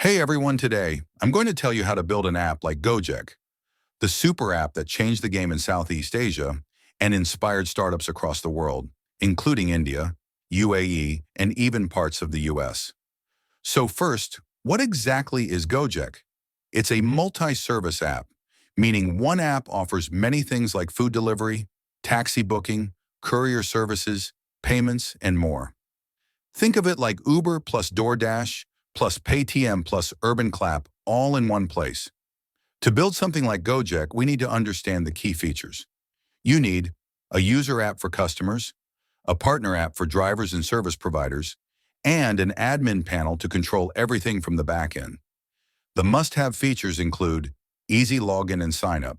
Hey everyone, today I'm going to tell you how to build an app like Gojek, the super app that changed the game in Southeast Asia and inspired startups across the world, including India, UAE, and even parts of the US. So first, what exactly is Gojek? It's a multi-service app, meaning one app offers many things like food delivery, taxi booking, courier services, payments, and more. Think of it like Uber plus DoorDash plus Paytm plus Urban Clap all in one place. To build something like Gojek, we need to understand the key features. You need a user app for customers, a partner app for drivers and service providers, and an admin panel to control everything from the back end. The must-have features include easy login and sign-up,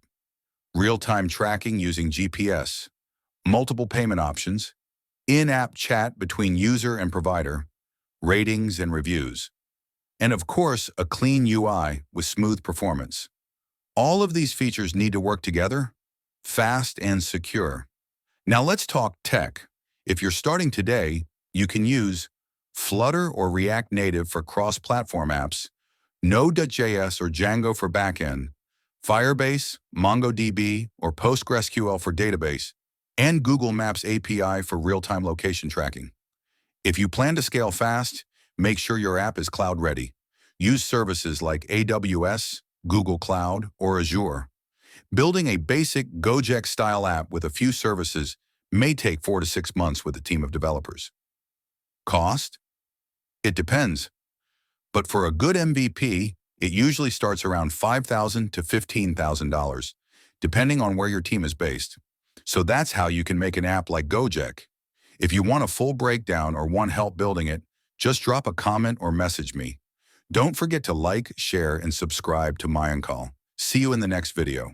real-time tracking using GPS, multiple payment options, in-app chat between user and provider, ratings and reviews, and of course, a clean UI with smooth performance. All of these features need to work together, fast and secure. Now let's talk tech. If you're starting today, you can use Flutter or React Native for cross-platform apps, Node.js or Django for backend, Firebase, MongoDB, or PostgreSQL for database, and Google Maps API for real-time location tracking. If you plan to scale fast, make sure your app is cloud-ready. Use services like AWS, Google Cloud, or Azure. Building a basic Gojek-style app with a few services may take 4 to 6 months with a team of developers. Cost? It depends. But for a good MVP, it usually starts around $5,000 to $15,000, depending on where your team is based. So that's how you can make an app like Gojek. If you want a full breakdown or want help building it, just drop a comment or message me. Don't forget to like, share, and subscribe to My On Call. See you in the next video.